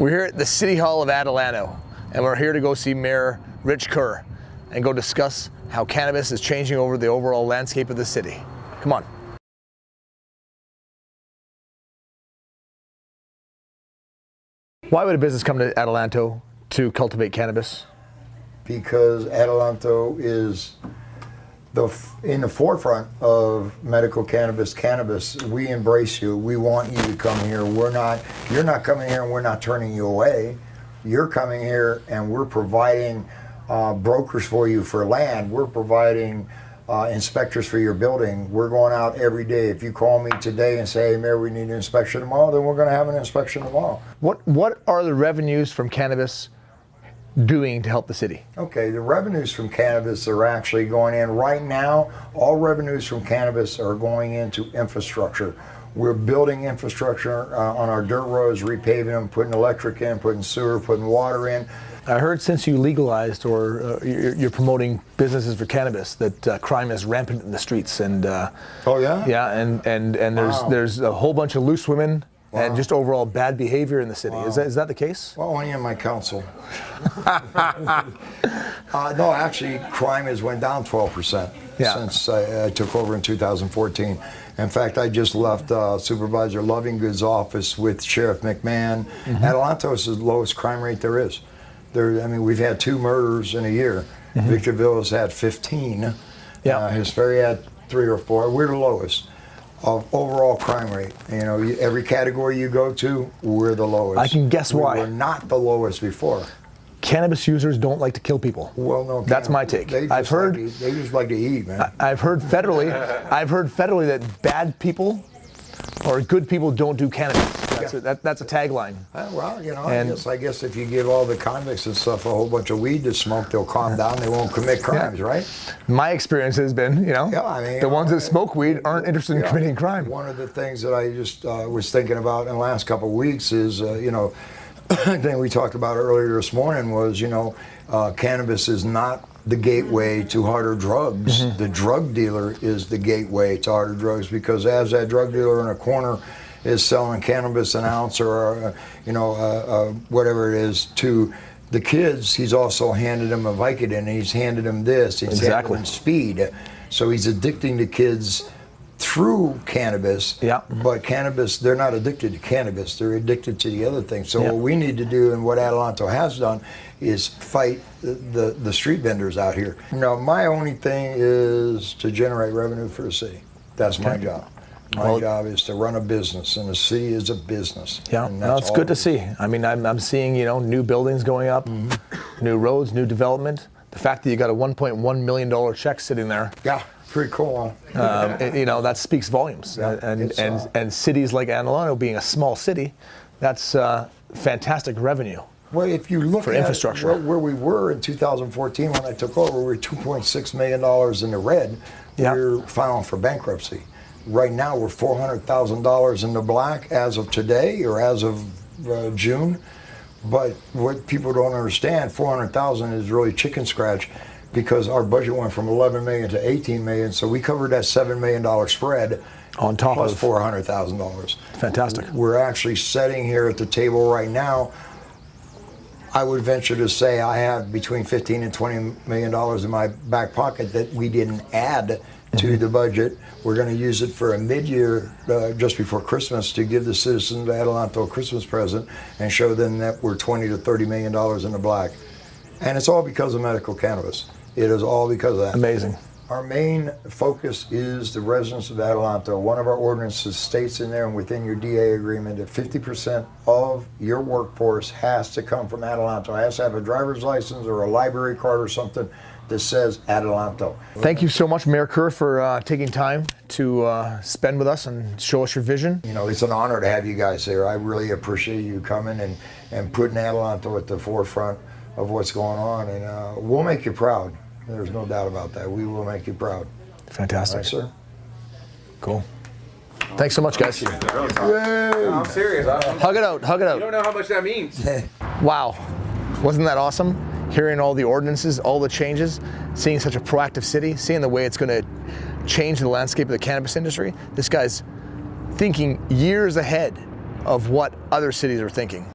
We're here at the City Hall of Adelanto, and we're here to go see Mayor Kerr and go discuss how cannabis is changing over the overall landscape of the city. Come on. Why would a business come to Adelanto to cultivate cannabis? Because Adelanto is in the forefront of medical cannabis. We embrace you. We want you to come here. You're not coming here and we're not turning you away. You're coming here and we're providing brokers for you for land. We're providing inspectors for your building. We're going out every day. If you call me today and say, hey, Mayor, we need an inspection tomorrow, then we're going to have an inspection tomorrow. What are the revenues from cannabis doing to help the city? Okay, the revenues from cannabis are actually going in right now. All revenues from cannabis are going into infrastructure. We're building infrastructure on our dirt roads, repaving them, putting electric in, putting sewer, putting water in. I heard since you legalized or you're promoting businesses for cannabis that crime is rampant in the streets, and oh yeah, yeah, and there's a whole bunch of loose women. Wow. And just overall bad behavior in the city. Wow. Is that the case? Well, only in my council. No, actually, crime has went down 12% since I took over in 2014. In fact, I just left Supervisor Lovingood's office with Sheriff McMahon. Mm-hmm. Adelanto is the lowest crime rate there is. We've had 2 murders in a year. Mm-hmm. Victorville has had 15. Yeah. Hesperia had 3 or 4. We're the lowest of overall crime rate. You know, every category you go to, we're the lowest. I can guess why. We were not the lowest before. Cannabis users don't like to kill people. Well, no. That's my take. They just like to eat, man. I've heard federally that bad people or good people don't do cannabis. That's a tagline. Well, you know, I guess if you give all the convicts and stuff a whole bunch of weed to smoke, they'll calm down. They won't commit crimes, right? My experience has been, the ones that smoke weed aren't interested in committing crime. One of the things that I just was thinking about in the last couple of weeks is, the thing we talked about earlier this morning was, cannabis is not the gateway to harder drugs. Mm-hmm. The drug dealer is the gateway to harder drugs, because as that drug dealer in a corner is selling cannabis an ounce or whatever it is to the kids, he's also handed them a Vicodin, he's handed them this, he's handed them speed. So he's addicting the kids through cannabis. Yeah. But cannabis, they're not addicted to cannabis, they're addicted to the other things. So what we need to do, and what Adelanto has done, is fight the street vendors out here. My only thing is to generate revenue for the city. That's my job. My job is to run a business, and the city is a business. Yeah, it's good to see. I'm seeing, new buildings going up, new roads, new development. The fact that you got a $1.1 million check sitting there. Yeah, pretty cool. That speaks volumes. Yeah, and cities like Adelanto, being a small city, that's fantastic revenue. Well, if you look for infrastructure, where we were in 2014 when I took over, we were $2.6 million in the red. Yeah. We were filing for bankruptcy. Right now, we're $400,000 in the black as of today, or as of June. But what people don't understand, $400,000 is really chicken scratch, because our budget went from $11 million to $18 million. So we covered that $7 million spread on top plus of $400,000. Fantastic. We're actually sitting here at the table right now. I would venture to say I have between $15 and $20 million in my back pocket that we didn't add to the budget. We're going to use it for a mid-year, just before Christmas, to give the citizens of Adelanto a Christmas present and show them that we're $20 to $30 million in the black. And it's all because of medical cannabis. It is all because of that. Amazing. Our main focus is the residents of Adelanto. One of our ordinances states in there, and within your DA agreement, that 50% of your workforce has to come from Adelanto. It has to have a driver's license or a library card or something that says Adelanto. Thank you so much, Mayor Kerr, for taking time to spend with us and show us your vision. It's an honor to have you guys here. I really appreciate you coming and putting Adelanto at the forefront of what's going on, and we'll make you proud. There's no doubt about that. We will make you proud. Fantastic. Right, sir? Cool. Thanks so much, guys. I'm serious. Hug it out. Hug it out. You don't know how much that means. Wow. Wasn't that awesome? Hearing all the ordinances, all the changes, seeing such a proactive city, seeing the way it's going to change the landscape of the cannabis industry. This guy's thinking years ahead of what other cities are thinking.